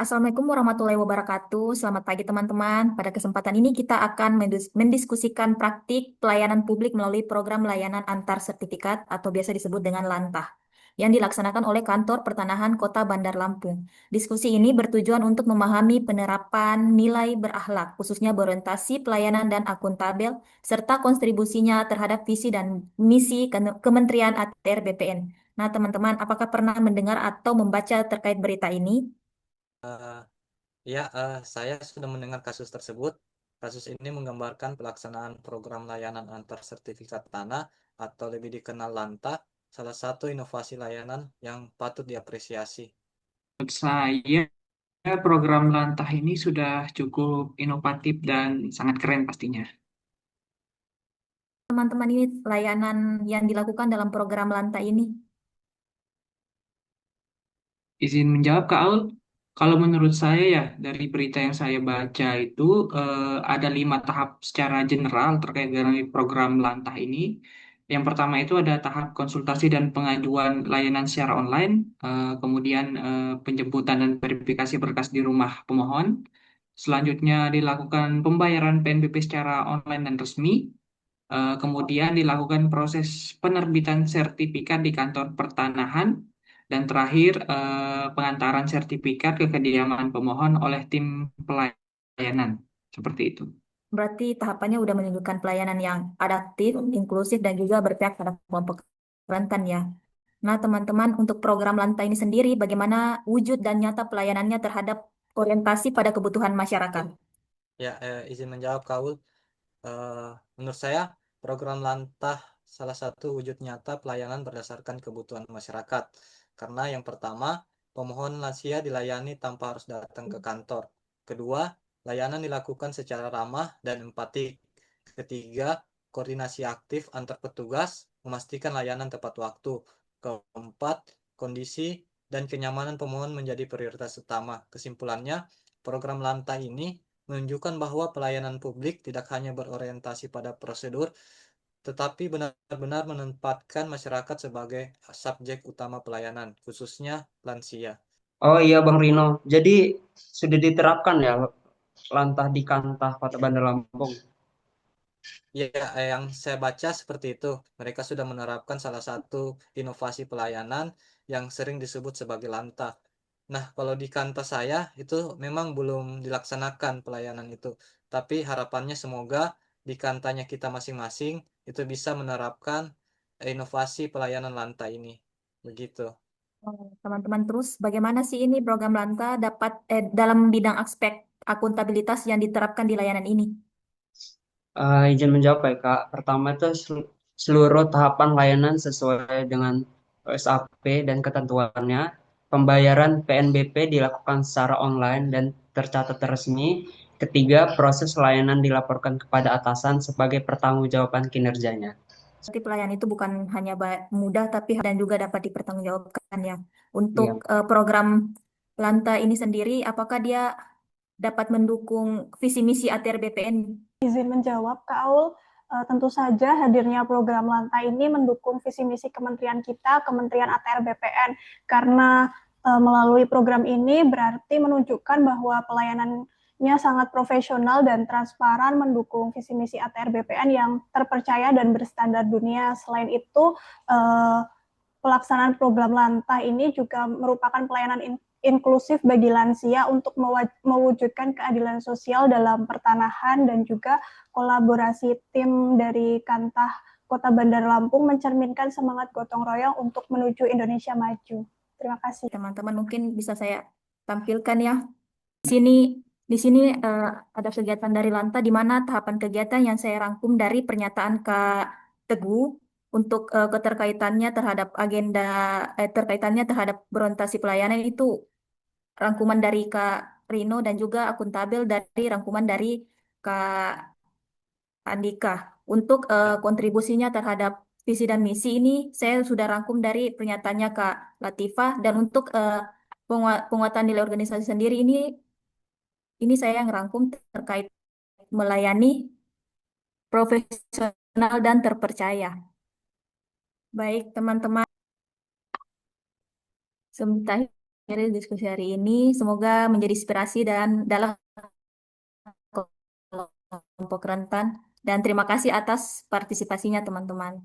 Assalamualaikum warahmatullahi wabarakatuh. Selamat pagi teman-teman. Pada kesempatan ini kita akan mendiskusikan praktik pelayanan publik melalui program layanan antar sertifikat atau biasa disebut dengan LANTAH yang dilaksanakan oleh Kantor Pertanahan Kota Bandar Lampung. Diskusi ini bertujuan untuk memahami penerapan nilai berakhlak, khususnya berorientasi pelayanan dan akuntabel, serta kontribusinya terhadap visi dan misi Kementerian ATR BPN. Nah, teman-teman, apakah pernah mendengar atau membaca terkait berita ini? Eh, ya, saya sudah mendengar kasus tersebut. Kasus ini menggambarkan pelaksanaan program layanan antar sertifikat tanah atau lebih dikenal LANTA, salah satu inovasi layanan yang patut diapresiasi. Menurut saya, program Lantah ini sudah cukup inovatif dan sangat keren pastinya. Teman-teman ini layanan yang dilakukan dalam program Lanta ini. Izin menjawab, Kak Aul, kalau menurut saya ya, dari berita yang saya baca itu ada 5 tahap secara general terkait dengan program Lantah ini. Yang pertama itu ada tahap konsultasi dan pengajuan layanan secara online, kemudian penjemputan dan verifikasi berkas di rumah pemohon. Selanjutnya dilakukan pembayaran PNBP secara online dan resmi. Kemudian dilakukan proses penerbitan sertifikat di kantor pertanahan, dan terakhir pengantaran sertifikat ke kediaman pemohon oleh tim pelayanan. Seperti itu. Berarti tahapannya udah menunjukkan pelayanan yang adaptif, inklusif, dan juga berpihak pada kelompok rentan ya. Nah, teman-teman, untuk program Lanta ini sendiri, bagaimana wujud dan nyata pelayanannya terhadap orientasi pada kebutuhan masyarakat? Ya, izin menjawab, Kaul. Eh, Menurut saya, program LANTAH salah satu wujud nyata pelayanan berdasarkan kebutuhan masyarakat. Karena yang pertama, pemohon lansia dilayani tanpa harus datang ke kantor. Kedua, layanan dilakukan secara ramah dan empatik. Ketiga, koordinasi aktif antar petugas memastikan layanan tepat waktu. Keempat, kondisi dan kenyamanan pemohon menjadi prioritas utama. Kesimpulannya, program LANTAH ini menunjukkan bahwa pelayanan publik tidak hanya berorientasi pada prosedur, tetapi benar-benar menempatkan masyarakat sebagai subjek utama pelayanan, khususnya lansia. Oh iya Bang Rino, jadi sudah diterapkan ya lantah di Kantah Kota Bandar Lampung. Ya, yang saya baca seperti itu. Mereka sudah menerapkan salah satu inovasi pelayanan yang sering disebut sebagai lantah. Nah, kalau di kantor saya itu memang belum dilaksanakan pelayanan itu. Tapi harapannya semoga di kantanya kita masing-masing itu bisa menerapkan inovasi pelayanan lantai ini. Begitu. Teman-teman, terus bagaimana sih ini program Lanta dapat dalam bidang aspek akuntabilitas yang diterapkan di layanan ini? Izin menjawab ya Kak. Pertama itu seluruh tahapan layanan sesuai dengan SAP dan ketentuannya. Pembayaran PNBP dilakukan secara online dan tercatat resmi. Ketiga, proses layanan dilaporkan kepada atasan sebagai pertanggungjawaban kinerjanya. Berarti pelayanan itu bukan hanya mudah, tapi dan juga dapat dipertanggungjawabkan ya. Untuk Iya. program Lanta ini sendiri, apakah dia dapat mendukung visi misi ATR BPN? Izin menjawab, Kak Aul, tentu saja hadirnya program Lantai ini mendukung visi misi kementerian kita, Kementerian ATR BPN, karena melalui program ini berarti menunjukkan bahwa pelayanannya sangat profesional dan transparan, mendukung visi misi ATR BPN yang terpercaya dan berstandar dunia. Selain itu, pelaksanaan program Lantah ini juga merupakan pelayanan inklusif bagi lansia untuk mewujudkan keadilan sosial dalam pertanahan, dan juga kolaborasi tim dari Kantah Kota Bandar Lampung mencerminkan semangat gotong royong untuk menuju Indonesia maju. Terima kasih. Teman-teman, mungkin bisa saya tampilkan ya. Di sini di sini ada kegiatan dari Lanta di mana tahapan kegiatan yang saya rangkum dari pernyataan Kak Teguh untuk keterkaitannya terhadap agenda terkaitannya terhadap berorientasi pelayanan itu rangkuman dari Kak Rino dan juga akuntabel dari rangkuman dari Kak Andika. Untuk kontribusinya terhadap visi dan misi ini saya sudah rangkum dari pernyataannya Kak Latifah, dan untuk penguatan nilai organisasi sendiri ini saya ngerangkum terkait melayani profesional dan terpercaya. Baik, teman-teman. Sebentar. Akhiri diskusi hari ini. Semoga menjadi inspirasi dan dalam kelompok rentan. Dan terima kasih atas partisipasinya teman-teman.